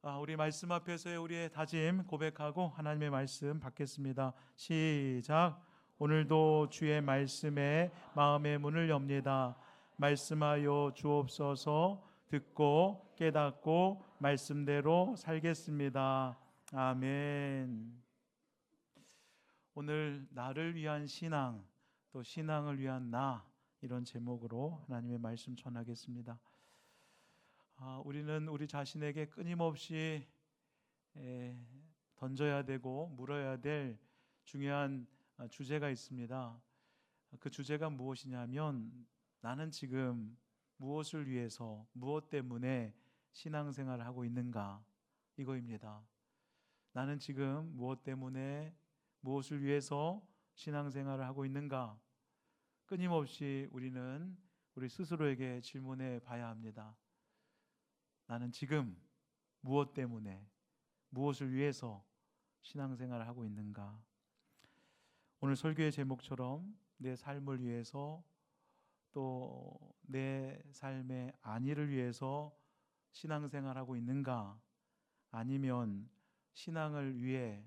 우리 말씀 앞에서의 우리의 다짐 고백하고 하나님의 말씀 받겠습니다. 시작. 오늘도 주의 말씀에 마음의 문을 엽니다. 말씀하여 주옵소서. 듣고 깨닫고 말씀대로 살겠습니다. 아멘. 오늘 나를 위한 신앙, 또 신앙을 위한 나, 이런 제목으로 하나님의 말씀 전하겠습니다. 우리는 우리 자신에게 끊임없이 던져야 되고 물어야 될 중요한 주제가 있습니다. 그 주제가 무엇이냐면, 나는 지금 무엇을 위해서, 무엇 때문에 신앙생활을 하고 있는가, 이거입니다. 나는 지금 무엇 때문에, 무엇을 위해서 신앙생활을 하고 있는가, 끊임없이 우리는 우리 스스로에게 질문해 봐야 합니다. 나는 지금 무엇 때문에, 무엇을 위해서 신앙생활을 하고 있는가? 오늘 설교의 제목처럼 내 삶을 위해서, 또 내 삶의 안위를 위해서 신앙생활하고 있는가? 아니면 신앙을 위해,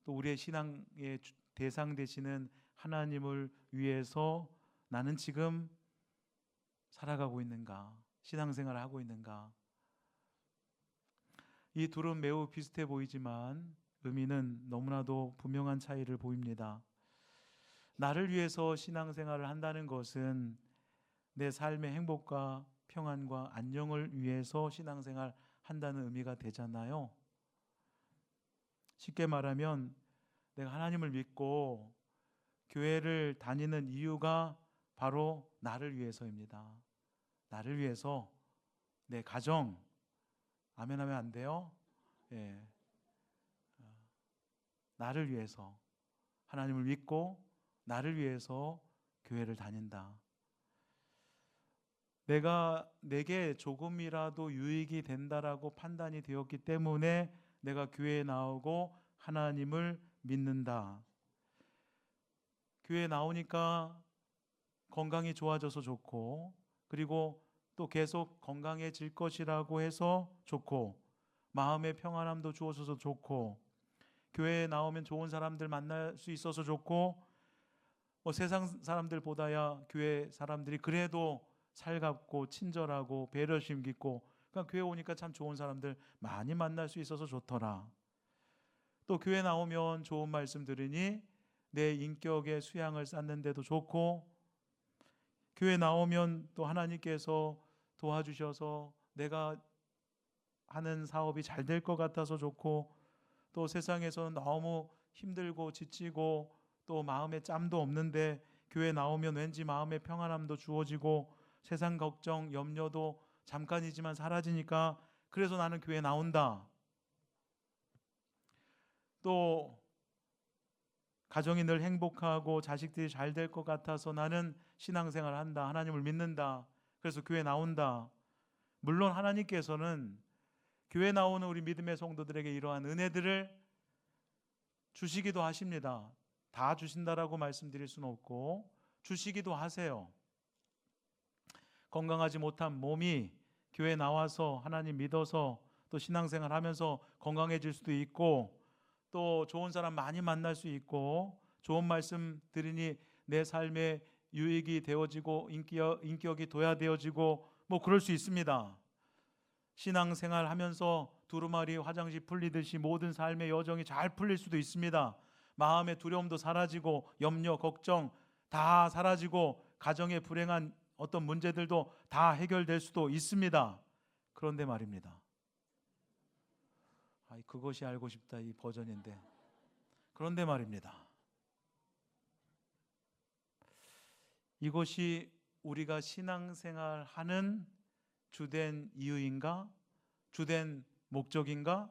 또 우리의 신앙의 대상 되시는 하나님을 위해서 나는 지금 살아가고 있는가? 신앙생활을 하고 있는가? 이 둘은 매우 비슷해 보이지만 의미는 너무나도 분명한 차이를 보입니다. 나를 위해서 신앙생활을 한다는 것은 내 삶의 행복과 평안과 안녕을 위해서 신앙생활 한다는 의미가 되잖아요. 쉽게 말하면 내가 하나님을 믿고 교회를 다니는 이유가 바로 나를 위해서입니다. 나를 위해서, 내 가정, 아멘 하면 안 돼요? 나를 위해서, 하나님을 믿고 나를 위해서 교회를 다닌다. 내게 조금이라도 유익이 된다라고 판단이 되었기 때문에 내가 교회에 나오고 하나님을 믿는다. 교회에 나오니까 건강이 좋아져서 좋고, 그리고 또 계속 건강해질 것이라고 해서 좋고, 마음의 평안함도 주어져서 좋고, 교회에 나오면 좋은 사람들 만날 수 있어서 좋고, 세상 사람들보다야 교회 사람들이 그래도 살갑고 친절하고 배려심 깊고, 그러니까 교회 오니까 참 좋은 사람들 많이 만날 수 있어서 좋더라. 또 교회 나오면 좋은 말씀 들으니 내 인격의 수양을 쌓는 데도 좋고, 교회 나오면 또 하나님께서 도와주셔서 내가 하는 사업이 잘 될 것 같아서 좋고, 또 세상에서는 너무 힘들고 지치고 또 마음에 짬도 없는데 교회 나오면 왠지 마음의 평안함도 주어지고 세상 걱정, 염려도 잠깐이지만 사라지니까 그래서 나는 교회 나온다. 또 가정이 늘 행복하고 자식들이 잘 될 것 같아서 나는 신앙생활을 한다. 하나님을 믿는다. 그래서 교회 나온다. 물론 하나님께서는 교회 나오는 우리 믿음의 성도들에게 이러한 은혜들을 주시기도 하십니다. 다 주신다라고 말씀드릴 수는 없고 주시기도 하세요. 건강하지 못한 몸이 교회 나와서 하나님 믿어서 또 신앙생활 하면서 건강해질 수도 있고, 또 좋은 사람 많이 만날 수 있고, 좋은 말씀 들으니 내 삶에 유익이 되어지고 인격이 도야되어지고 뭐 그럴 수 있습니다. 신앙생활 하면서 두루마리 화장실 풀리듯이 모든 삶의 여정이 잘 풀릴 수도 있습니다. 마음의 두려움도 사라지고 염려, 걱정 다 사라지고 가정의 불행한 어떤 문제들도 다 해결될 수도 있습니다. 그런데 말입니다. 그것이 알고 싶다, 이 버전인데. 그런데 말입니다. 이것이 우리가 신앙생활하는 주된 이유인가? 주된 목적인가?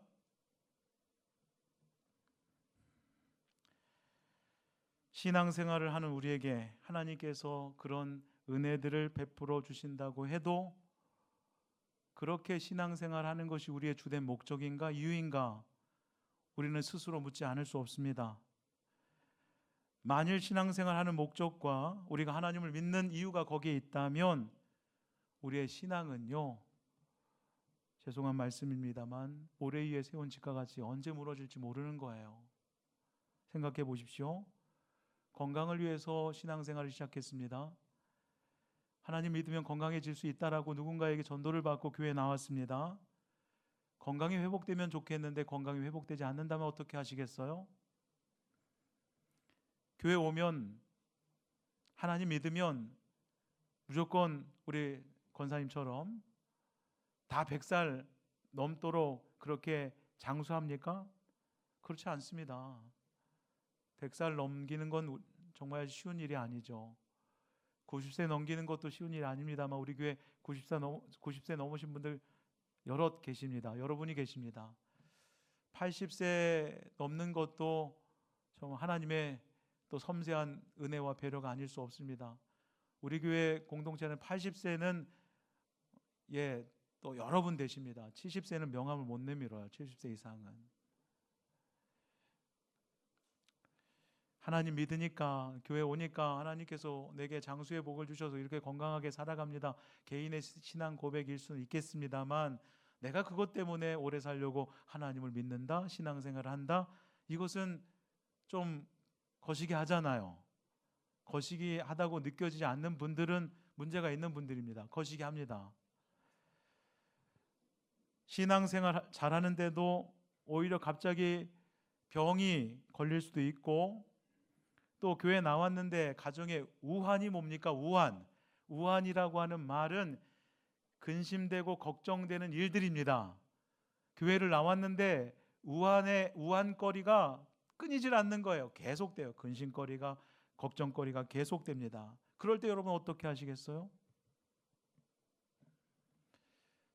신앙생활을 하는 우리에게 하나님께서 그런 은혜들을 베풀어 주신다고 해도 그렇게 신앙생활하는 것이 우리의 주된 목적인가? 이유인가? 우리는 스스로 묻지 않을 수 없습니다. 만일 신앙생활하는 목적과 우리가 하나님을 믿는 이유가 거기에 있다면 우리의 신앙은요, 죄송한 말씀입니다만 모래 위에 세운 집과 같이 언제 무너질지 모르는 거예요. 생각해 보십시오. 건강을 위해서 신앙생활을 시작했습니다. 하나님 믿으면 건강해질 수 있다라고 누군가에게 전도를 받고 교회에 나왔습니다. 건강이 회복되면 좋겠는데 건강이 회복되지 않는다면 어떻게 하시겠어요? 교회 오면 하나님 믿으면 무조건 우리 권사님처럼 다 100살 넘도록 그렇게 장수합니까? 그렇지 않습니다. 100살 넘기는 건 정말 쉬운 일이 아니죠. 90세 넘기는 것도 쉬운 일이 아닙니다만 우리 교회 90세 넘으신 분들 여럿 계십니다. 여러분이 계십니다. 80세 넘는 것도 정말 하나님의 또 섬세한 은혜와 배려가 아닐 수 없습니다. 우리 교회 공동체는 80세는 또 여러분 되십니다. 70세는 명함을 못 내밀어요. 70세 이상은. 하나님 믿으니까 교회 오니까 하나님께서 내게 장수의 복을 주셔서 이렇게 건강하게 살아갑니다. 개인의 신앙 고백일 수는 있겠습니다만 내가 그것 때문에 오래 살려고 하나님을 믿는다, 신앙생활을 한다, 이것은 좀 거시기 하잖아요. 거시기 하다고 느껴지지 않는 분들은 문제가 있는 분들입니다. 거시기 합니다. 신앙생활 잘하는데도 오히려 갑자기 병이 걸릴 수도 있고, 또 교회 나왔는데 가정에 우환이 뭡니까? 우환이라고 하는 말은 근심되고 걱정되는 일들입니다. 교회를 나왔는데 우환거리가 끊이질 않는 거예요. 계속돼요. 근심거리가, 걱정거리가 계속됩니다. 그럴 때 여러분 어떻게 하시겠어요?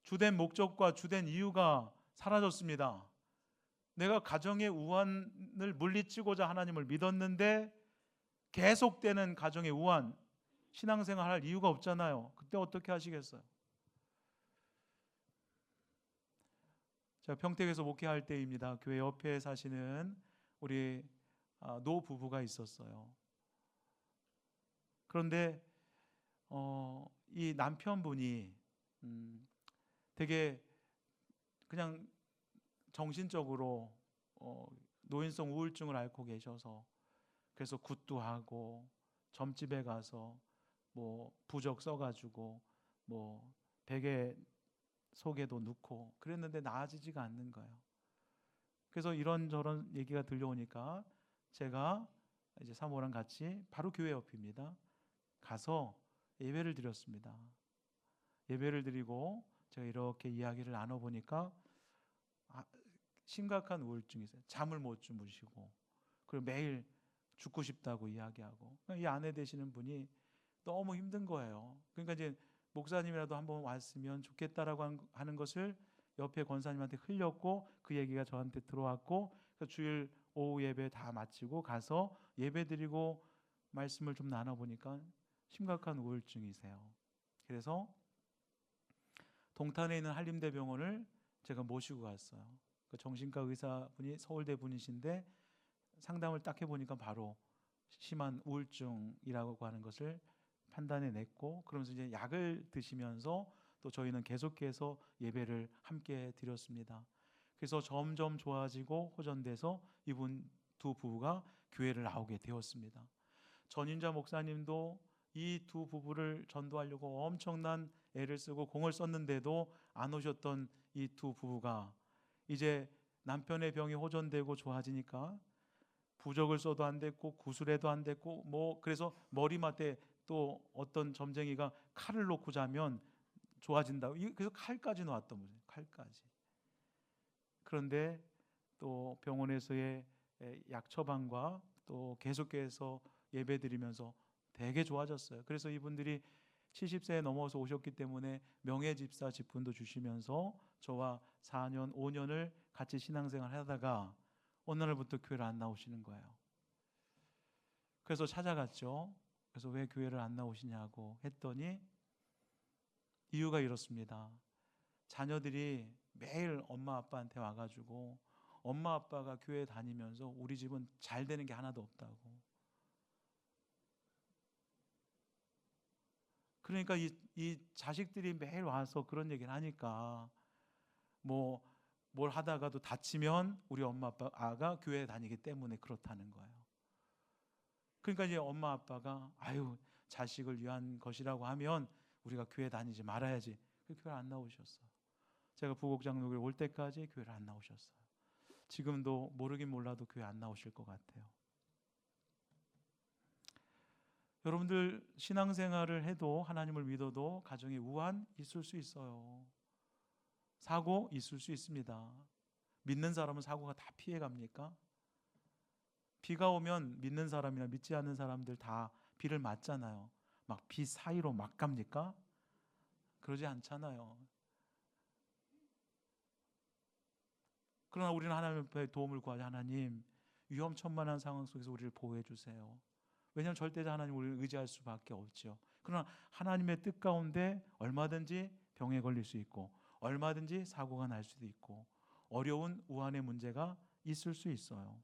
주된 목적과 주된 이유가 사라졌습니다. 내가 가정의 우환을 물리치고자 하나님을 믿었는데 계속되는 가정의 우환, 신앙생활 할 이유가 없잖아요. 그때 어떻게 하시겠어요? 제가 평택에서 목회할 때입니다. 교회 옆에 사시는 우리 노 부부가 있었어요. 그런데 이 남편분이 되게 그냥 정신적으로 노인성 우울증을 앓고 계셔서, 그래서 굿도 하고 점집에 가서 뭐 부적 써가지고 뭐 베개 속에도 넣고 그랬는데 나아지지가 않는 거예요. 그래서 이런저런 얘기가 들려오니까 제가 이제 사모랑 같이 바로 교회 옆입니다. 가서 예배를 드렸습니다. 예배를 드리고 제가 이렇게 이야기를 나눠보니까 심각한 우울증이 있어요. 잠을 못 주무시고, 그리고 매일 죽고 싶다고 이야기하고, 이 아내 되시는 분이 너무 힘든 거예요. 그러니까 이제 목사님이라도 한번 왔으면 좋겠다라고 하는 것을 옆에 권사님한테 흘렸고, 그 얘기가 저한테 들어왔고, 주일 오후 예배 다 마치고 가서 예배 드리고 말씀을 좀 나눠보니까 심각한 우울증이세요. 그래서 동탄에 있는 한림대병원을 제가 모시고 갔어요. 그 정신과 의사분이 서울대 분이신데 상담을 딱 해보니까 바로 심한 우울증이라고 하는 것을 판단해 냈고, 그러면서 이제 약을 드시면서 또 저희는 계속해서 예배를 함께 드렸습니다. 그래서 점점 좋아지고 호전돼서 이분 두 부부가 교회를 나오게 되었습니다. 전인자 목사님도 이 두 부부를 전도하려고 엄청난 애를 쓰고 공을 썼는데도 안 오셨던 이 두 부부가 이제 남편의 병이 호전되고 좋아지니까 부적을 써도 안 됐고 구슬해도 안 됐고 뭐 그래서 머리맡에 또 어떤 점쟁이가 칼을 놓고 자면 좋아진다고, 그래서 칼까지 놓았던 거예요. 칼까지. 그런데 또 병원에서의 약 처방과 또 계속해서 예배드리면서 되게 좋아졌어요. 그래서 이분들이 70세에 넘어서 오셨기 때문에 명예집사 직분도 주시면서 저와 4년, 5년을 같이 신앙생활 하다가 어느 날부터 교회를 안 나오시는 거예요. 그래서 찾아갔죠. 그래서 왜 교회를 안 나오시냐고 했더니 이유가 이렇습니다. 자녀들이 매일 엄마 아빠한테 와가지고 엄마 아빠가 교회 다니면서 우리 집은 잘 되는 게 하나도 없다고. 그러니까 이 자식들이 매일 와서 그런 얘기를 하니까 뭘 하다가도 다치면 우리 엄마 아빠가 교회 다니기 때문에 그렇다는 거예요. 그러니까 이제 엄마 아빠가 자식을 위한 것이라고 하면 우리가 교회 다니지 말아야지. 그 교회 안 나오셨어요. 제가 부곡장로교회 올 때까지 교회를 안 나오셨어요. 지금도 모르긴 몰라도 교회 안 나오실 것 같아요. 여러분들 신앙생활을 해도 하나님을 믿어도 가정에 우환 있을 수 있어요. 사고 있을 수 있습니다. 믿는 사람은 사고가 다 피해갑니까? 비가 오면 믿는 사람이나 믿지 않는 사람들 다 비를 맞잖아요. 막 비 사이로 막 갑니까? 그러지 않잖아요. 그러나 우리는 하나님 앞에 도움을 구하자. 하나님, 위험천만한 상황 속에서 우리를 보호해 주세요. 왜냐하면 절대자 하나님 우리를 의지할 수밖에 없죠. 그러나 하나님의 뜻 가운데 얼마든지 병에 걸릴 수 있고 얼마든지 사고가 날 수도 있고 어려운 우환의 문제가 있을 수 있어요.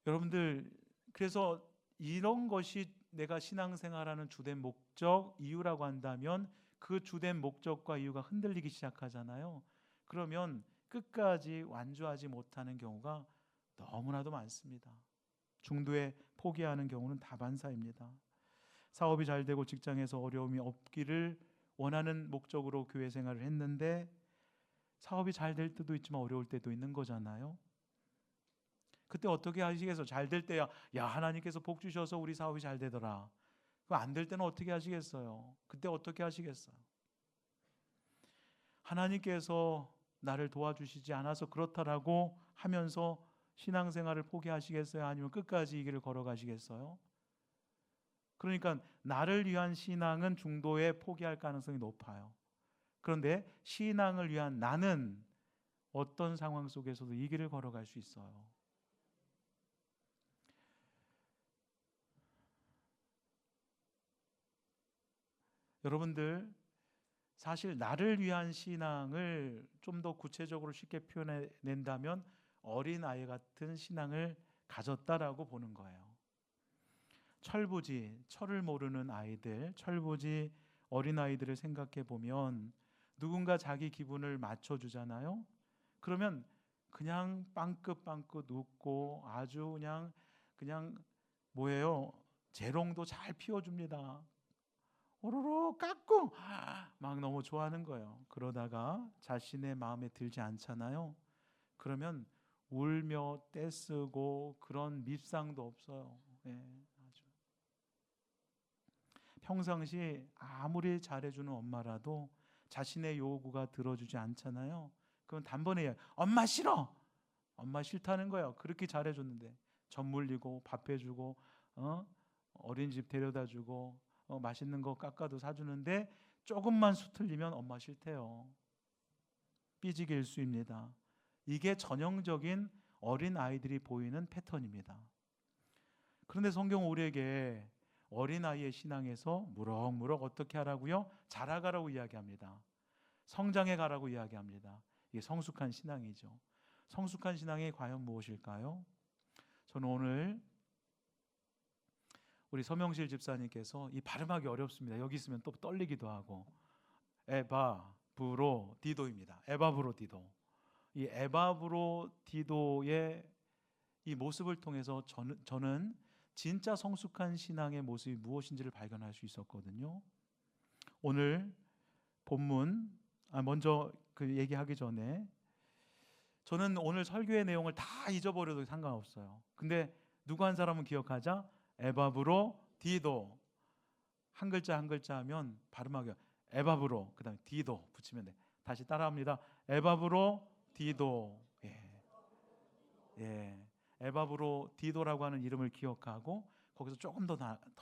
여러분들, 그래서 이런 것이 내가 신앙생활하는 주된 목적, 이유라고 한다면 그 주된 목적과 이유가 흔들리기 시작하잖아요. 그러면 끝까지 완주하지 못하는 경우가 너무나도 많습니다. 중도에 포기하는 경우는 다반사입니다. 사업이 잘 되고 직장에서 어려움이 없기를 원하는 목적으로 교회 생활을 했는데 사업이 잘 될 때도 있지만 어려울 때도 있는 거잖아요. 그때 어떻게 하시겠어요? 잘 될 때야 하나님께서 복 주셔서 우리 사업이 잘 되더라. 안 될 때는 어떻게 하시겠어요? 그때 어떻게 하시겠어요? 하나님께서 나를 도와주시지 않아서 그렇다라고 하면서 신앙생활을 포기하시겠어요? 아니면 끝까지 이 길을 걸어가시겠어요? 그러니까 나를 위한 신앙은 중도에 포기할 가능성이 높아요. 그런데 신앙을 위한 나는 어떤 상황 속에서도 이 길을 걸어갈 수 있어요. 여러분들, 사실 나를 위한 신앙을 좀 더 구체적으로 쉽게 표현해낸다면 어린아이 같은 신앙을 가졌다라고 보는 거예요. 철부지, 철을 모르는 아이들, 철부지 어린아이들을 생각해 보면 누군가 자기 기분을 맞춰주잖아요. 그러면 그냥 빵긋빵긋 웃고 아주 그냥 뭐예요? 재롱도 잘 피워줍니다. 오로로 깎고 막 너무 좋아하는 거예요. 그러다가 자신의 마음에 들지 않잖아요. 그러면 울며 떼쓰고 그런 밉상도 없어요. 아주. 평상시 아무리 잘해주는 엄마라도 자신의 요구가 들어주지 않잖아요. 그럼 단번에 엄마 싫어. 엄마 싫다는 거예요. 그렇게 잘해줬는데 젖 물리고 밥 해주고 어린이집 데려다주고 맛있는 거 깎아도 사주는데 조금만 수틀리면 엄마 싫대요. 삐지게 일수입니다. 이게 전형적인 어린 아이들이 보이는 패턴입니다. 그런데 성경은 우리에게 어린아이의 신앙에서 무럭무럭 어떻게 하라고요? 자라가라고 이야기합니다. 성장해 가라고 이야기합니다. 이게 성숙한 신앙이죠. 성숙한 신앙이 과연 무엇일까요? 저는 오늘 우리 서명실 집사님께서 이 발음하기 어렵습니다. 여기 있으면 또 떨리기도 하고 에바브로디도입니다. 에바브로디도. 이 에바브로디도의 이 모습을 통해서 저는 진짜 성숙한 신앙의 모습이 무엇인지를 발견할 수 있었거든요. 오늘 본문 먼저 그 얘기하기 전에 저는 오늘 설교의 내용을 다 잊어버려도 상관없어요. 근데 누구 한 사람은 기억하자? 에바브로 디도. 한 글자 한 글자 하면 발음하기 에바브로 그다음에 디도 붙이면 돼. 다시 따라합니다. 에바브로 디도. 에바브로 디도라고 하는 이름을 기억하고 거기서 조금 더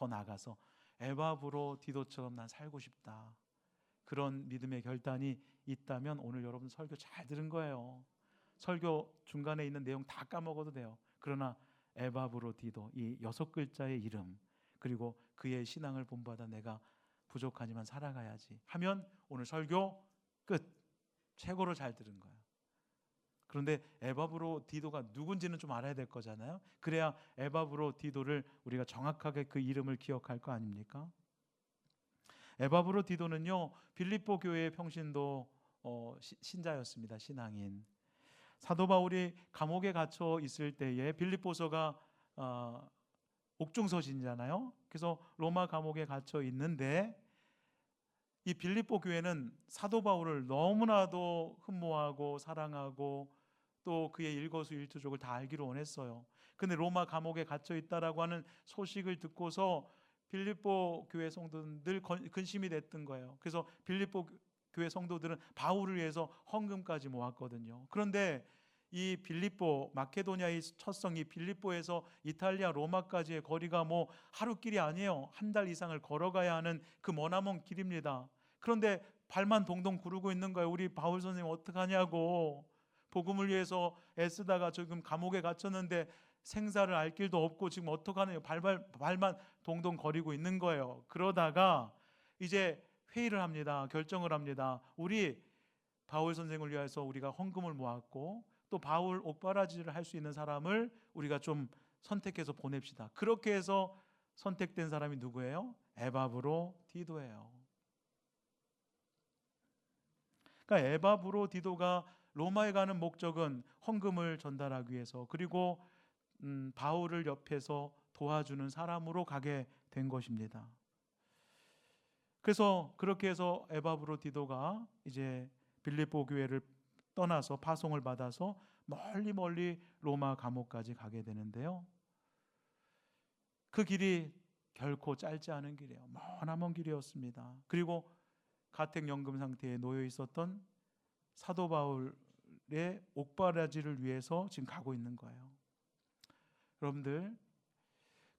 나가서 에바브로 디도처럼 난 살고 싶다. 그런 믿음의 결단이 있다면 오늘 여러분 설교 잘 들은 거예요. 설교 중간에 있는 내용 다 까먹어도 돼요. 그러나 에바브로 디도, 이 6글자의 이름, 그리고 그의 신앙을 본받아 내가 부족하지만 살아가야지 하면 오늘 설교 끝. 최고로 잘 들은 거예요. 그런데 에바브로 디도가 누군지는 좀 알아야 될 거잖아요. 그래야 에바브로 디도를 우리가 정확하게 그 이름을 기억할 거 아닙니까? 에바브로디도는요 빌립보 교회의 평신도 신자였습니다. 신앙인. 사도 바울이 감옥에 갇혀 있을 때에 빌립보서가 옥중서신이잖아요. 그래서 로마 감옥에 갇혀 있는데 이 빌립보 교회는 사도 바울을 너무나도 흠모하고 사랑하고 또 그의 일거수일투족을 다 알기를 원했어요. 근데 로마 감옥에 갇혀 있다라고 하는 소식을 듣고서 빌립보 교회 성도들 근심이 됐던 거예요. 그래서 빌립보 교회 성도들은 바울을 위해서 헌금까지 모았거든요. 그런데 이 빌립보, 마케도니아의 첫 성이 빌립보에서 이탈리아 로마까지의 거리가 뭐 하루길이 아니에요. 한 달 이상을 걸어가야 하는 그 머나먼 길입니다. 그런데 발만 동동 구르고 있는 거예요. 우리 바울 선생님 어떡하냐고. 복음을 위해서 애쓰다가 지금 감옥에 갇혔는데 생사를 알 길도 없고 지금 어떡하네요. 발만 동동 거리고 있는 거예요. 그러다가 이제 회의를 합니다. 결정을 합니다. 우리 바울 선생을 위해서 우리가 헌금을 모았고 또 바울 옥바라지를 할 수 있는 사람을 우리가 좀 선택해서 보냅시다. 그렇게 해서 선택된 사람이 누구예요? 에바브로디도예요. 그러니까 에바브로디도가 로마에 가는 목적은 헌금을 전달하기 위해서, 그리고 바울을 옆에서 도와주는 사람으로 가게 된 것입니다. 그래서 그렇게 해서 에바브로디도가 이제 빌립보 교회를 떠나서 파송을 받아서 멀리 로마 감옥까지 가게 되는데요. 그 길이 결코 짧지 않은 길이에요. 머나먼 길이었습니다. 그리고 가택연금 상태에 놓여 있었던 사도 바울의 옥바라지를 위해서 지금 가고 있는 거예요. 여러분들,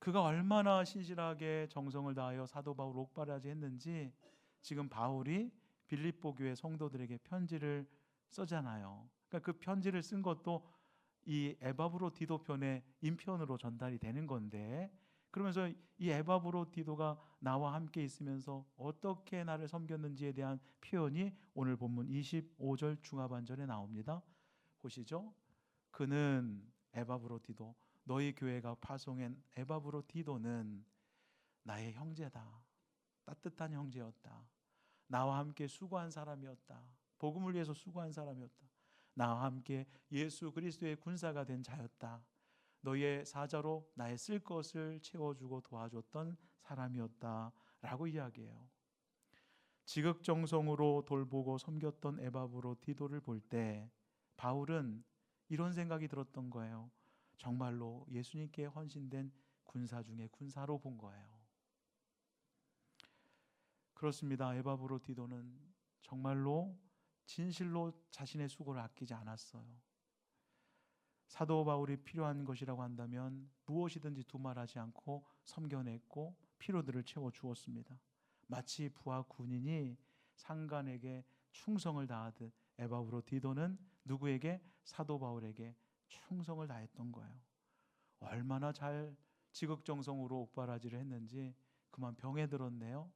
그가 얼마나 신실하게 정성을 다하여 사도 바울 옥바라지 했는지 지금 바울이 빌립보 교회 성도들에게 편지를 쓰잖아요. 그러니까 그 편지를 쓴 것도 이 에바브로디도 편의 인편으로 전달이 되는 건데, 그러면서 이 에바브로디도가 나와 함께 있으면서 어떻게 나를 섬겼는지에 대한 표현이 오늘 본문 25절 중하반절에 나옵니다. 보시죠. 그는 에바브로디도, 너희 교회가 파송한 에바브로디도는 나의 형제다. 따뜻한 형제였다. 나와 함께 수고한 사람이었다. 복음을 위해서 수고한 사람이었다. 나와 함께 예수 그리스도의 군사가 된 자였다. 너희의 사자로 나의 쓸 것을 채워주고 도와줬던 사람이었다 라고 이야기해요. 지극정성으로 돌보고 섬겼던 에바브로디도를 볼 때 바울은 이런 생각이 들었던 거예요. 정말로 예수님께 헌신된 군사 중에 군사로 본 거예요. 그렇습니다. 에바브로디도는 정말로 진실로 자신의 수고를 아끼지 않았어요. 사도 바울이 필요한 것이라고 한다면 무엇이든지 두말하지 않고 섬겨냈고 피로들을 채워주었습니다. 마치 부하 군인이 상관에게 충성을 다하듯 에바브로디도는 누구에게? 사도 바울에게 충성을 다했던 거예요. 얼마나 잘 지극정성으로 옥바라지를 했는지 그만 병에 들었네요.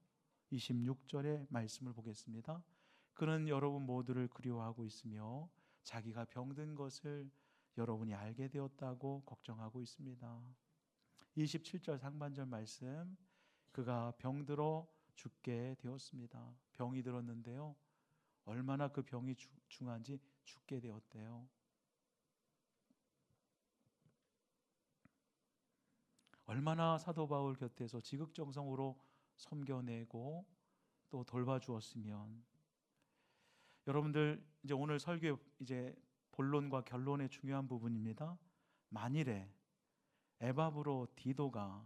26절의 말씀을 보겠습니다. 그는 여러분 모두를 그리워하고 있으며 자기가 병든 것을 여러분이 알게 되었다고 걱정하고 있습니다. 27절 상반절 말씀, 그가 병들어 죽게 되었습니다. 병이 들었는데요, 얼마나 그 병이 중한지 죽게 되었대요. 얼마나 사도 바울 곁에서 지극정성으로 섬겨내고 또 돌봐주었으면. 여러분들, 이제 오늘 설교의 이제 본론과 결론의 중요한 부분입니다. 만일에 에바브로디도가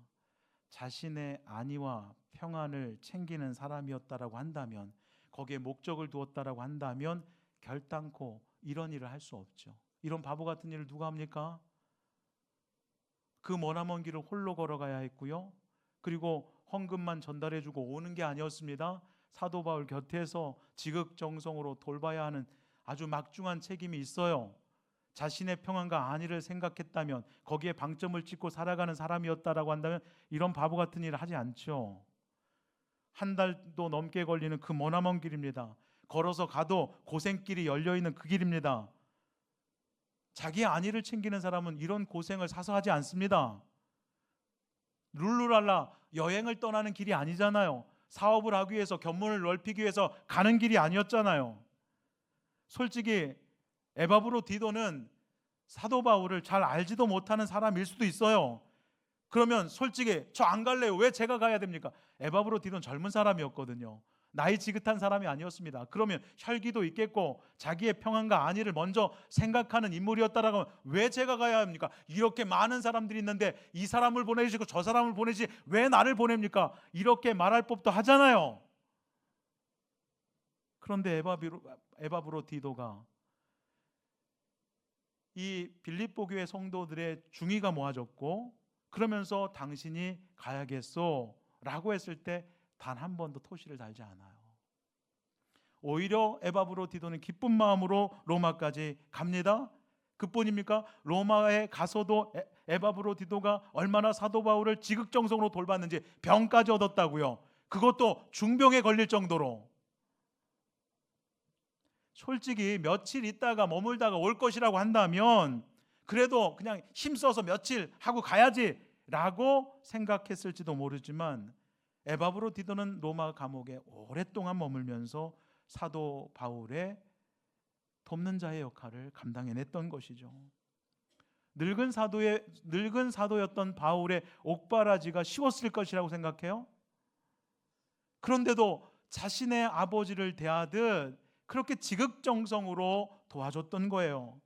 자신의 안위와 평안을 챙기는 사람이었다라고 한다면, 거기에 목적을 두었다라고 한다면 결단코 이런 일을 할 수 없죠. 이런 바보 같은 일을 누가 합니까? 그 머나먼 길을 홀로 걸어가야 했고요. 그리고 헌금만 전달해주고 오는 게 아니었습니다. 사도 바울 곁에서 지극정성으로 돌봐야 하는 아주 막중한 책임이 있어요. 자신의 평안과 안위를 생각했다면, 거기에 방점을 찍고 살아가는 사람이었다라고 한다면 이런 바보 같은 일을 하지 않죠. 한 달도 넘게 걸리는 그 머나먼 길입니다. 걸어서 가도 고생길이 열려있는 그 길입니다. 자기의 안위를 챙기는 사람은 이런 고생을 사서 하지 않습니다. 룰루랄라 여행을 떠나는 길이 아니잖아요. 사업을 하기 위해서, 견문을 넓히기 위해서 가는 길이 아니었잖아요. 솔직히 에바브로디도는 사도 바울을 잘 알지도 못하는 사람일 수도 있어요. 그러면 솔직히 저 안 갈래요. 왜 제가 가야 됩니까? 에바브로디도는 젊은 사람이었거든요. 나이 지긋한 사람이 아니었습니다. 그러면 혈기도 있겠고 자기의 평안과 안위를 먼저 생각하는 인물이었다라고 하면 왜 제가 가야 합니까? 이렇게 많은 사람들이 있는데 이 사람을 보내시고 저 사람을 보내지 왜 나를 보냅니까? 이렇게 말할 법도 하잖아요. 그런데 에바브로디도가 이 빌립보 교회 성도들의 중의가 모아졌고 그러면서 당신이 가야겠소 라고 했을 때 단 한 번도 토시를 달지 않아요. 오히려 에바브로디도는 기쁜 마음으로 로마까지 갑니다. 그뿐입니까? 로마에 가서도 에바브로디도가 얼마나 사도 바울을 지극정성으로 돌봤는지 병까지 얻었다고요. 그것도 중병에 걸릴 정도로. 솔직히 며칠 있다가 머물다가 올 것이라고 한다면 그래도 그냥 힘써서 며칠 하고 가야지 라고 생각했을지도 모르지만 에바브로디도는 로마 감옥에 오랫동안 머물면서 사도 바울의 돕는 자의 역할을 감당해냈던 것이죠. 늙은 사도였던 바울의 옥바라지가 쉬웠을 것이라고 생각해요? 그런데도 자신의 아버지를 대하듯 그렇게 지극정성으로 도와줬던 거예요.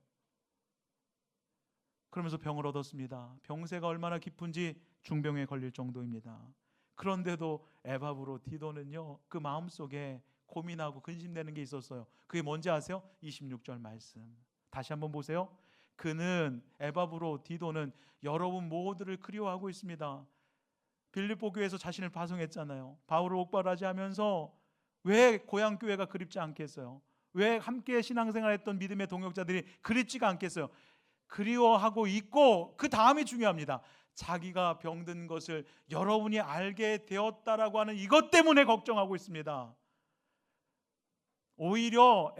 그러면서 병을 얻었습니다. 병세가 얼마나 깊은지 중병에 걸릴 정도입니다. 그런데도 에바브로디도는요, 그 마음속에 고민하고 근심되는 게 있었어요. 그게 뭔지 아세요? 26절 말씀 다시 한번 보세요. 그는, 에바브로디도는 여러분 모두를 그리워하고 있습니다. 빌립보 교회에서 자신을 파송했잖아요. 바울을 옥바라지 하면서 왜 고향 교회가 그립지 않겠어요? 왜 함께 신앙생활했던 믿음의 동역자들이 그립지가 않겠어요? 그리워하고 있고 그 다음이 중요합니다. 자기가 병든 것을 여러분이 알게 되었다라고 하는 이것 때문에 걱정하고 있습니다. 오히려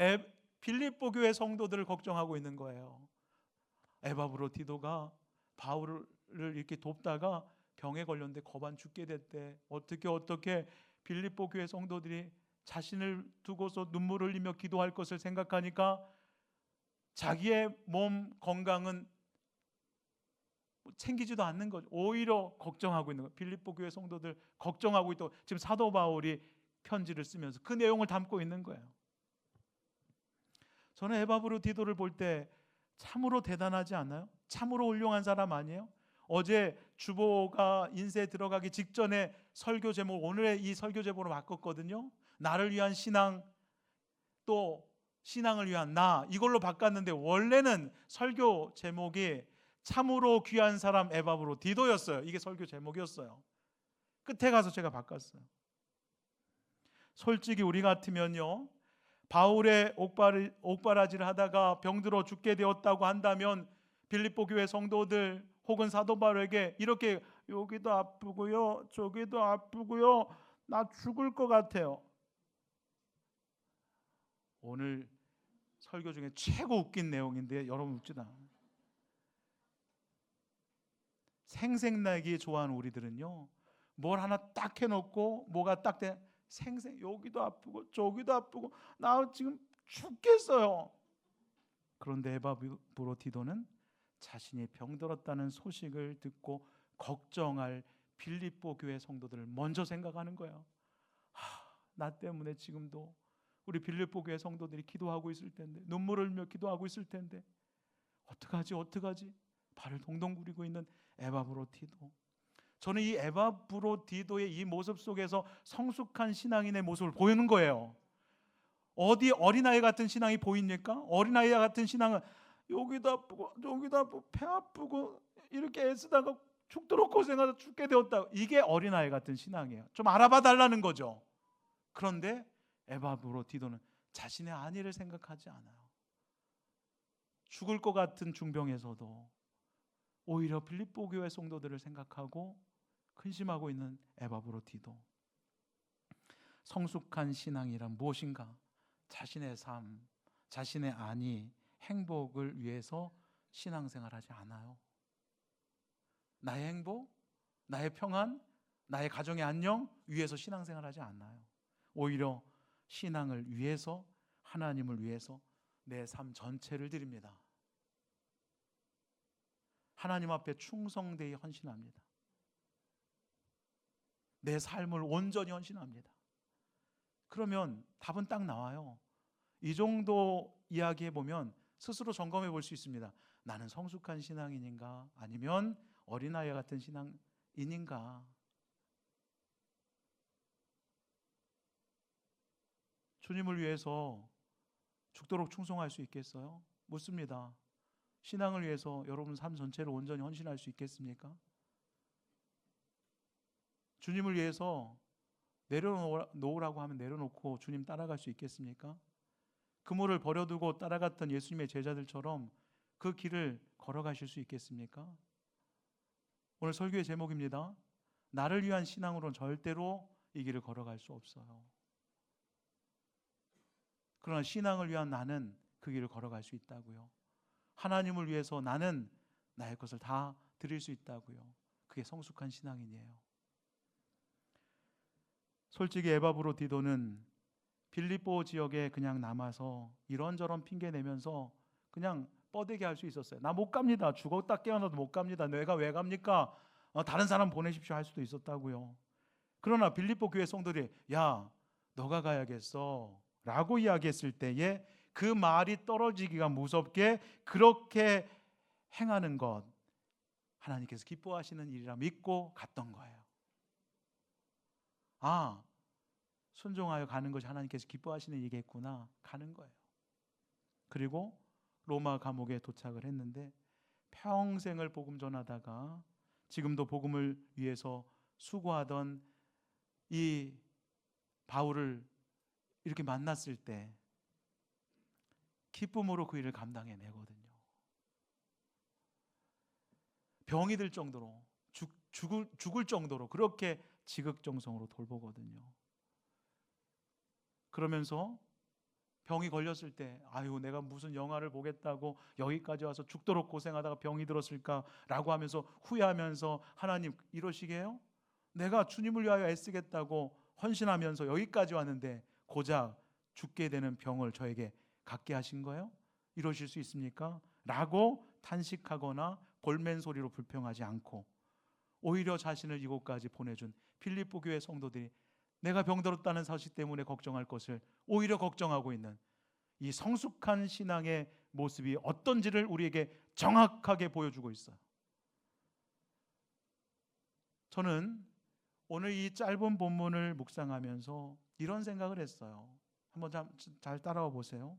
빌립보 교회 성도들을 걱정하고 있는 거예요. 에바브로디도가 바울을 이렇게 돕다가 병에 걸렸는데 거반 죽게 됐대. 어떻게 빌립보 교회 성도들이 자신을 두고서 눈물을 흘리며 기도할 것을 생각하니까 자기의 몸 건강은 챙기지도 않는 거죠. 오히려 걱정하고 있는 거예요. 빌립보 교회 성도들 걱정하고 있다고 지금 사도 바울이 편지를 쓰면서 그 내용을 담고 있는 거예요. 저는 에바브로디도를 볼 때 참으로 대단하지 않나요? 참으로 훌륭한 사람 아니에요? 어제 주보가 인쇄에 들어가기 직전에 설교 제목, 오늘의 이 설교 제목으로 바꿨거든요. 나를 위한 신앙, 또 신앙을 위한 나, 이걸로 바꿨는데 원래는 설교 제목이 참으로 귀한 사람 에바브로디도였어요. 이게 설교 제목이었어요. 끝에 가서 제가 바꿨어요. 솔직히 우리 같으면요, 바울의 옥바라지를 하다가 병들어 죽게 되었다고 한다면 빌립보 교회 성도들 혹은 사도 바울에게 이렇게 여기도 아프고요, 저기도 아프고요, 나 죽을 것 같아요. 오늘 설교 중에 최고 웃긴 내용인데 여러분 웃지도 않아요. 생색나기 좋아하는 우리들은요, 뭘 하나 딱 해놓고 뭐가 딱 돼, 여기도 아프고 저기도 아프고 나 지금 죽겠어요. 그런데 에바브로디도는 자신이 병들었다는 소식을 듣고 걱정할 빌립보 교회 성도들을 먼저 생각하는 거예요. 나 때문에 지금도 우리 빌립보 교회 성도들이 기도하고 있을 텐데, 눈물을 흘며 기도하고 있을 텐데 어떡하지? 발을 동동 구리고 있는 에바브로디도. 저는 이 에바브로디도의 이 모습 속에서 성숙한 신앙인의 모습을 보이는 거예요. 어디 어린아이 같은 신앙이 보입니까? 어린아이 같은 신앙은 여기도 아프고 저기도 아프고 배 아프고 이렇게 애쓰다가 죽도록 고생하다 죽게 되었다. 이게 어린아이 같은 신앙이에요. 좀 알아봐 달라는 거죠. 그런데 에바브로디도는 자신의 안위를 생각하지 않아요. 죽을 것 같은 중병에서도 오히려 빌립보 교회 성도들을 생각하고 근심하고 있는 에바브로디도. 성숙한 신앙이란 무엇인가? 자신의 삶, 자신의 안위, 행복을 위해서 신앙생활하지 않아요. 나의 행복, 나의 평안, 나의 가정의 안녕 위해서 신앙생활하지 않아요. 오히려 신앙을 위해서, 하나님을 위해서 내 삶 전체를 드립니다. 하나님 앞에 충성되이 헌신합니다. 내 삶을 온전히 헌신합니다. 그러면 답은 딱 나와요. 이 정도 이야기해 보면 스스로 점검해 볼 수 있습니다. 나는 성숙한 신앙인인가? 아니면 어린아이 같은 신앙인인가? 주님을 위해서 죽도록 충성할 수 있겠어요? 묻습니다. 신앙을 위해서 여러분 삶 전체를 온전히 헌신할 수 있겠습니까? 주님을 위해서 내려놓으라고 하면 내려놓고 주님 따라갈 수 있겠습니까? 그물을 버려두고 따라갔던 예수님의 제자들처럼 그 길을 걸어가실 수 있겠습니까? 오늘 설교의 제목입니다. 나를 위한 신앙으로는 절대로 이 길을 걸어갈 수 없어요. 그러나 신앙을 위한 나는 그 길을 걸어갈 수 있다고요. 하나님을 위해서 나는 나의 것을 다 드릴 수 있다고요. 그게 성숙한 신앙인이에요. 솔직히 에바브로디도는 빌립보 지역에 그냥 남아서 이런저런 핑계 내면서 그냥 뻗대게 할 수 있었어요. 나 못 갑니다. 죽었다 깨어나도 못 갑니다. 내가 왜 갑니까? 다른 사람 보내십시오 할 수도 있었다고요. 그러나 빌립보 교회 성도들이 야 너가 가야겠어 라고 이야기했을 때에 그 말이 떨어지기가 무섭게 그렇게 행하는 것 하나님께서 기뻐하시는 일이라 믿고 갔던 거예요. 아, 순종하여 가는 것이 하나님께서 기뻐하시는 일이겠구나 가는 거예요. 그리고 로마 감옥에 도착을 했는데 평생을 복음 전하다가 지금도 복음을 위해서 수고하던 이 바울을 이렇게 만났을 때 기쁨으로 그 일을 감당해내거든요. 병이 들 정도로 죽을 정도로 그렇게 지극정성으로 돌보거든요. 그러면서 병이 걸렸을 때 아유 내가 무슨 영화를 보겠다고 여기까지 와서 죽도록 고생하다가 병이 들었을까라고 하면서 후회하면서 하나님 이러시게요? 내가 주님을 위하여 애쓰겠다고 헌신하면서 여기까지 왔는데 고작 죽게 되는 병을 저에게 갖게 하신 거예요? 이러실 수 있습니까? 라고 탄식하거나 볼멘 소리로 불평하지 않고 오히려 자신을 이곳까지 보내준 필리포 교회 성도들이 내가 병들었다는 사실 때문에 걱정할 것을 오히려 걱정하고 있는 이 성숙한 신앙의 모습이 어떤지를 우리에게 정확하게 보여주고 있어요. 저는 오늘 이 짧은 본문을 묵상하면서 이런 생각을 했어요. 한번 잘 따라와 보세요.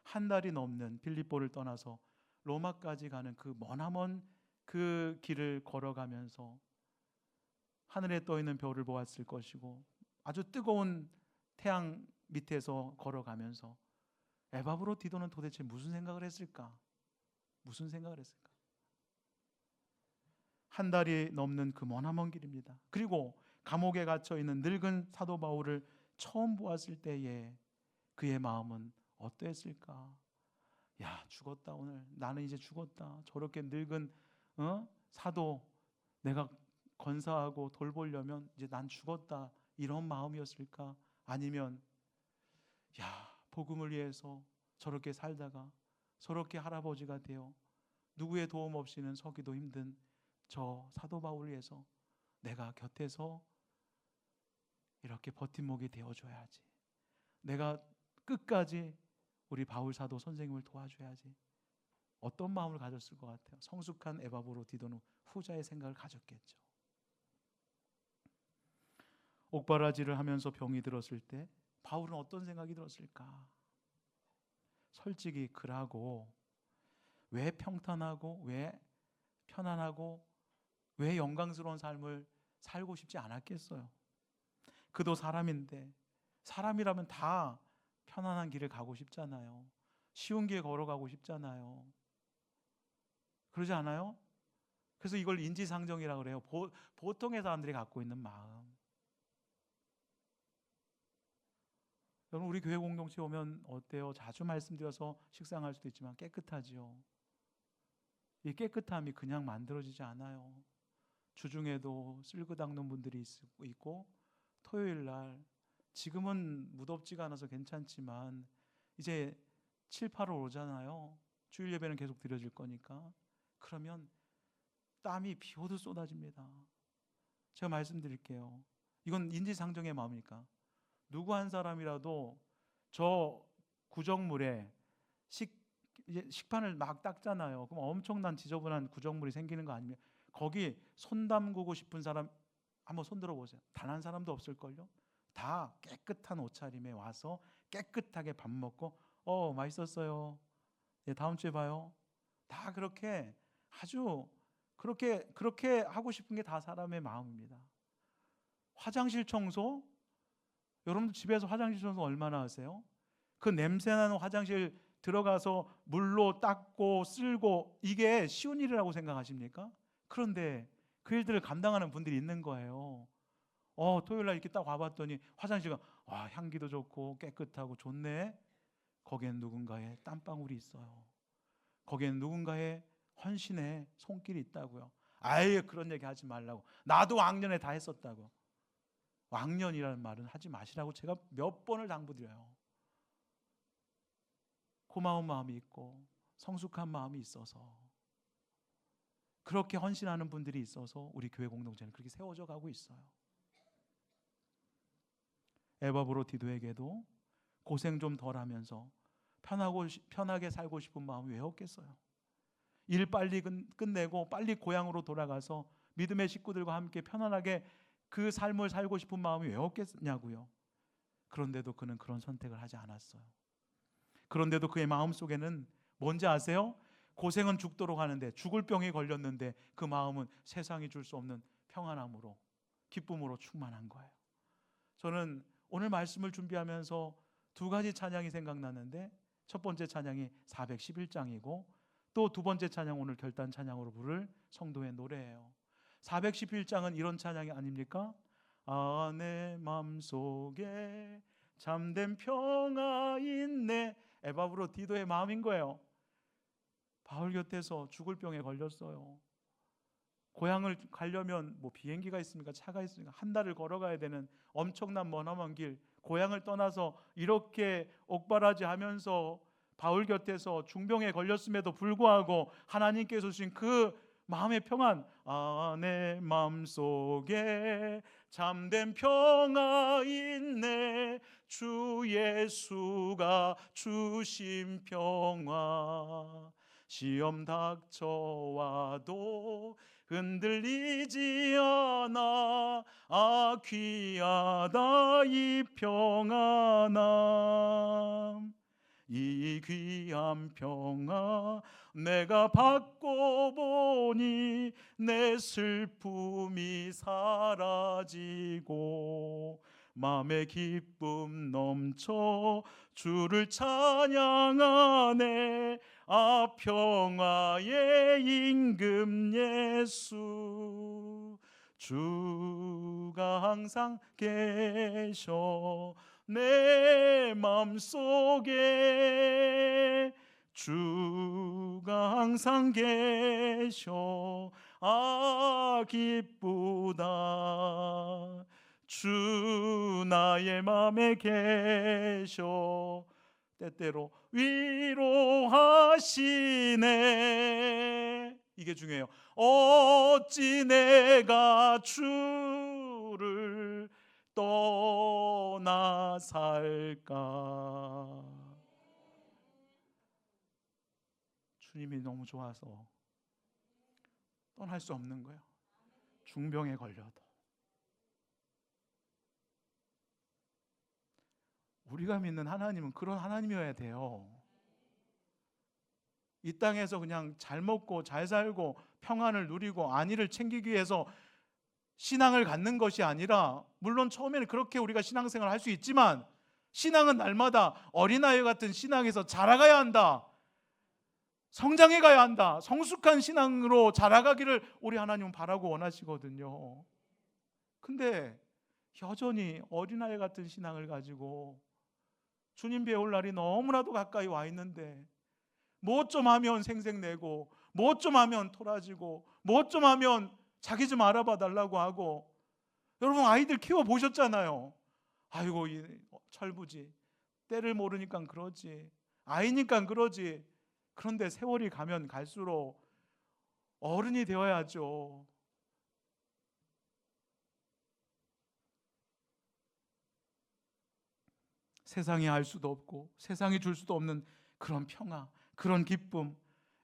한 달이 넘는 빌립보를 떠나서 로마까지 가는 그 머나먼 그 길을 걸어가면서 하늘에 떠 있는 별을 보았을 것이고 아주 뜨거운 태양 밑에서 걸어가면서 에바브로디도는 도대체 무슨 생각을 했을까? 무슨 생각을 했을까? 한 달이 넘는 그 머나먼 길입니다. 그리고 감옥에 갇혀 있는 늙은 사도 바울을 처음 보았을 때에 그의 마음은 어떠했을까? 야, 죽었다 오늘. 나는 이제 죽었다. 저렇게 늙은 사도 내가 건사하고 돌보려면 이제 난 죽었다. 이런 마음이었을까? 아니면 야, 복음을 위해서 저렇게 살다가 저렇게 할아버지가 되어 누구의 도움 없이는 서기도 힘든 저 사도 바울을 위해서 내가 곁에서 이렇게 버팀목이 되어줘야지. 내가 끝까지 우리 바울 사도 선생님을 도와줘야지. 어떤 마음을 가졌을 것 같아요? 성숙한 에바브로디도는 후자의 생각을 가졌겠죠. 옥바라지를 하면서 병이 들었을 때 바울은 어떤 생각이 들었을까? 솔직히 그라고 왜 평탄하고 왜 편안하고 왜 영광스러운 삶을 살고 싶지 않았겠어요? 그도 사람인데 사람이라면 다 편안한 길을 가고 싶잖아요. 쉬운 길 걸어가고 싶잖아요. 그러지 않아요? 그래서 이걸 인지상정이라고 그래요. 보통의 사람들이 갖고 있는 마음. 여러분 우리 교회 공동체 오면 어때요? 자주 말씀드려서 식상할 수도 있지만 깨끗하지요. 이 깨끗함이 그냥 만들어지지 않아요. 주중에도 쓸고 닦는 분들이 있고, 토요일 날 지금은 무덥지가 않아서 괜찮지만 이제 7, 8월 오잖아요. 주일 예배는 계속 드려질 거니까. 그러면 땀이 비 오듯 쏟아집니다. 제가 말씀드릴게요. 이건 인지상정의 마음이니까. 누구 한 사람이라도 저 구정물에 이제 식판을 막 닦잖아요. 그럼 엄청난 지저분한 구정물이 생기는 거 아니면, 거기 손 담그고 싶은 사람 한번 손 들어보세요. 단 한 사람도 없을걸요. 다 깨끗한 옷차림에 와서 깨끗하게 밥 먹고 맛있었어요. 네, 다음 주에 봐요. 다 그렇게 아주 그렇게 하고 싶은 게 다 사람의 마음입니다. 화장실 청소, 여러분들 집에서 화장실 청소 얼마나 하세요? 그 냄새나는 화장실 들어가서 물로 닦고 쓸고, 이게 쉬운 일이라고 생각하십니까? 그런데 그 일들을 감당하는 분들이 있는 거예요. 토요일 날 이렇게 딱 와봤더니 화장실가 향기도 좋고 깨끗하고 좋네. 거기엔 누군가의 땀방울이 있어요. 거기엔 누군가의 헌신의 손길이 있다고요. 아예 그런 얘기 하지 말라고. 나도 왕년에 다 했었다고. 왕년이라는 말은 하지 마시라고 제가 몇 번을 당부드려요. 고마운 마음이 있고 성숙한 마음이 있어서, 그렇게 헌신하는 분들이 있어서 우리 교회 공동체는 그렇게 세워져 가고 있어요. 에바브로 디도에게도 고생 좀 덜 하면서 편하게 살고 싶은 마음이 왜 없겠어요? 일 빨리 끝내고 빨리 고향으로 돌아가서 믿음의 식구들과 함께 편안하게 그 삶을 살고 싶은 마음이 왜 없겠냐고요. 그런데도 그는 그런 선택을 하지 않았어요. 그런데도 그의 마음속에는 뭔지 아세요? 고생은 죽도록 하는데, 죽을 병에 걸렸는데 그 마음은 세상이 줄 수 없는 평안함으로, 기쁨으로 충만한 거예요. 저는 오늘 말씀을 준비하면서 두 가지 찬양이 생각나는데, 첫 번째 찬양이 411장이고 또 두 번째 찬양, 오늘 결단 찬양으로 부를 성도의 노래예요. 411장은 이런 찬양이 아닙니까? 내 맘속에 참된 평화 있네. 에바브로 디도의 마음인 거예요. 바울 곁에서 죽을 병에 걸렸어요. 고향을 가려면 비행기가 있습니까? 차가 있습니까? 한 달을 걸어가야 되는 엄청난 머나먼 길, 고향을 떠나서 이렇게 옥바라지 하면서 바울 곁에서 중병에 걸렸음에도 불구하고 하나님께서 주신 그 마음의 평안, 내 마음속에 참된 평화 있네. 주 예수가 주신 평화, 시험 닥쳐와도 흔들리지 않아. 귀하다 이 평안함, 이 귀한 평화 내가 받고 보니 내 슬픔이 사라지고 마음의 기쁨 넘쳐 주를 찬양하네. 평화의 임금 예수, 주가 항상 계셔 내 맘속에. 주가 항상 계셔 기쁘다. 주 나의 맘에 계셔 때때로 위로하시네. 이게 중요해요. 어찌 내가 주를 떠나 살까. 주님이 너무 좋아서 떠날 수 없는 거예요. 중병에 걸려도. 우리가 믿는 하나님은 그런 하나님이어야 돼요. 이 땅에서 그냥 잘 먹고 잘 살고 평안을 누리고 안위를 챙기기 위해서 신앙을 갖는 것이 아니라, 물론 처음에는 그렇게 우리가 신앙생활을 할 수 있지만 신앙은 날마다 어린아이 같은 신앙에서 자라가야 한다. 성장해 가야 한다. 성숙한 신앙으로 자라가기를 우리 하나님은 바라고 원하시거든요. 근데 여전히 어린아이 같은 신앙을 가지고 주님 배울 날이 너무나도 가까이 와 있는데, 뭐 좀 하면 생색내고 뭐 좀 하면 토라지고 뭐 좀 하면 자기 좀 알아봐 달라고 하고. 여러분 아이들 키워 보셨잖아요. 아이고 이 철부지, 때를 모르니까 그러지, 아이니까 그러지. 그런데 세월이 가면 갈수록 어른이 되어야죠. 세상이 알 수도 없고 세상이 줄 수도 없는 그런 평화, 그런 기쁨,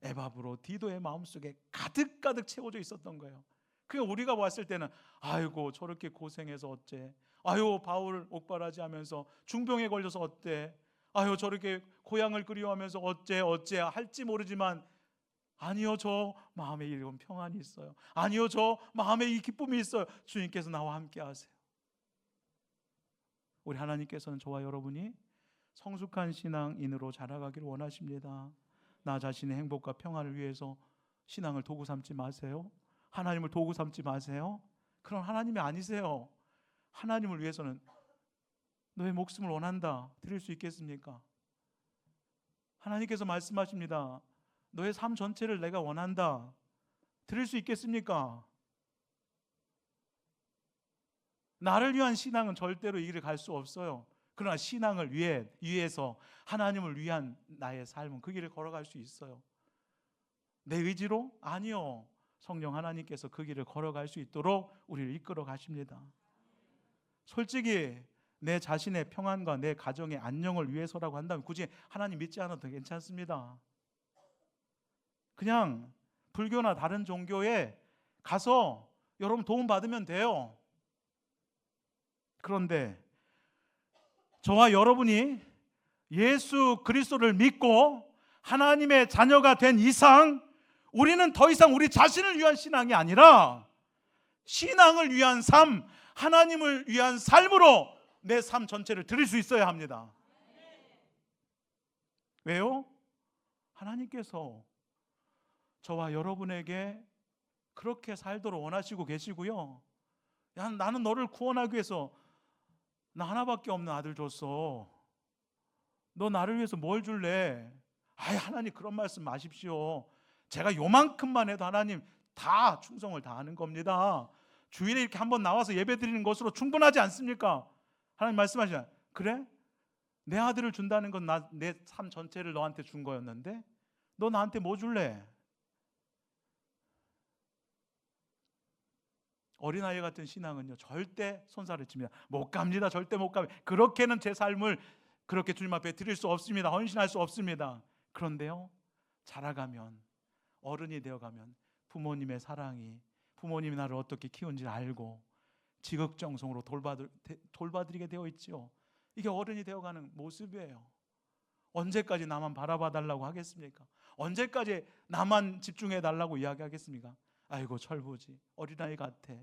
에바브로 디도의 마음속에 가득가득 채워져 있었던 거예요. 그러니까 우리가 봤을 때는 아이고 저렇게 고생해서 어째, 아유 바울 옥바라지 하면서 중병에 걸려서 어때, 아유 저렇게 고향을 그리워하면서 어째 할지 모르지만, 아니요 저 마음에 이런 평안이 있어요. 아니요 저 마음에 이 기쁨이 있어요. 주님께서 나와 함께 하세요. 우리 하나님께서는 저와 여러분이 성숙한 신앙인으로 자라가기를 원하십니다. 나 자신의 행복과 평안을 위해서 신앙을 도구 삼지 마세요. 하나님을 도구 삼지 마세요. 그런 하나님이 아니세요. 하나님을 위해서는 너의 목숨을 원한다 드릴 수 있겠습니까? 하나님께서 말씀하십니다. 너의 삶 전체를 내가 원한다 드릴 수 있겠습니까? 나를 위한 신앙은 절대로 이 길을 갈 수 없어요. 그러나 신앙을 위해서 하나님을 위한 나의 삶은 그 길을 걸어갈 수 있어요. 내 의지로? 아니요. 성령 하나님께서 그 길을 걸어갈 수 있도록 우리를 이끌어 가십니다. 솔직히 내 자신의 평안과 내 가정의 안녕을 위해서라고 한다면 굳이 하나님 믿지 않아도 괜찮습니다. 그냥 불교나 다른 종교에 가서 여러분 도움 받으면 돼요. 그런데 저와 여러분이 예수 그리스도를 믿고 하나님의 자녀가 된 이상, 우리는 더 이상 우리 자신을 위한 신앙이 아니라 신앙을 위한 삶, 하나님을 위한 삶으로 내 삶 전체를 드릴 수 있어야 합니다. 왜요? 하나님께서 저와 여러분에게 그렇게 살도록 원하시고 계시고요. 야, 나는 너를 구원하기 위해서 나 하나밖에 없는 아들 줬어. 너 나를 위해서 뭘 줄래? 아이 하나님 그런 말씀 마십시오. 제가 요만큼만 해도 하나님 다 충성을 다하는 겁니다. 주일에 이렇게 한번 나와서 예배 드리는 것으로 충분하지 않습니까? 하나님 말씀하시잖아요. 그래? 내 아들을 준다는 건 내 삶 전체를 너한테 준 거였는데 너 나한테 뭐 줄래? 어린아이 같은 신앙은요 절대 손살을 칩니다. 못 갑니다. 절대 못 갑니다. 그렇게는 제 삶을 그렇게 주님 앞에 드릴 수 없습니다. 헌신할 수 없습니다. 그런데요 자라가면, 어른이 되어가면 부모님의 사랑이, 부모님이 나를 어떻게 키운지를 알고 지극정성으로 돌봐드리게 되어 있지요. 이게 어른이 되어가는 모습이에요. 언제까지 나만 바라봐 달라고 하겠습니까? 언제까지 나만 집중해 달라고 이야기하겠습니까? 아이고 철부지, 어린아이 같아.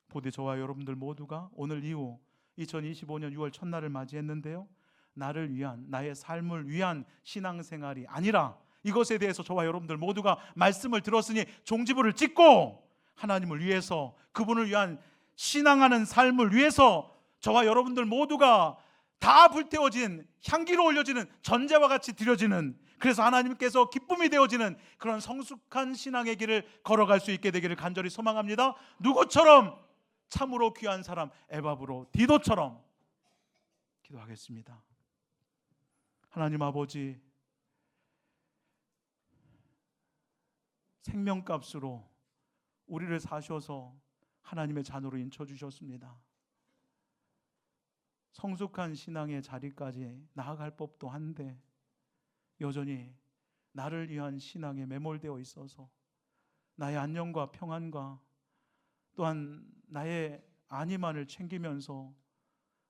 부디 저와 여러분들 모두가 오늘 이후 2025년 6월 첫날을 맞이했는데요, 나를 위한, 나의 삶을 위한 신앙생활이 아니라 이것에 대해서 저와 여러분들 모두가 말씀을 들었으니 종지부를 찍고 하나님을 위해서, 그분을 위한 신앙하는 삶을 위해서 저와 여러분들 모두가 다 불태워진, 향기로 올려지는 전제와 같이 드려지는, 그래서 하나님께서 기쁨이 되어지는 그런 성숙한 신앙의 길을 걸어갈 수 있게 되기를 간절히 소망합니다. 누구처럼? 참으로 귀한 사람 에바브로 디도처럼 기도하겠습니다. 하나님 아버지, 생명값으로 우리를 사셔서 하나님의 자녀로 인쳐주셨습니다. 성숙한 신앙의 자리까지 나아갈 법도 한데 여전히 나를 위한 신앙에 매몰되어 있어서 나의 안녕과 평안과 또한 나의 안위만을 챙기면서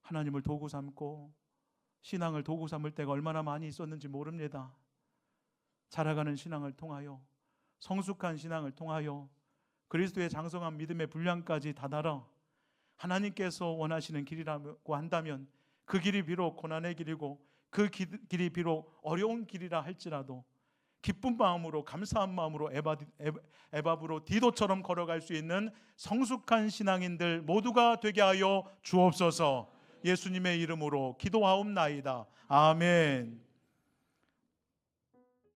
하나님을 도구 삼고 신앙을 도구 삼을 때가 얼마나 많이 있었는지 모릅니다. 자라가는 신앙을 통하여, 성숙한 신앙을 통하여 그리스도의 장성한 믿음의 분량까지 다다라 하나님께서 원하시는 길이라고 한다면 그 길이 비록 고난의 길이고 그 길이 비록 어려운 길이라 할지라도 기쁜 마음으로, 감사한 마음으로 에바브로 디도처럼 걸어갈 수 있는 성숙한 신앙인들 모두가 되게 하여 주옵소서. 예수님의 이름으로 기도하옵나이다. 아멘.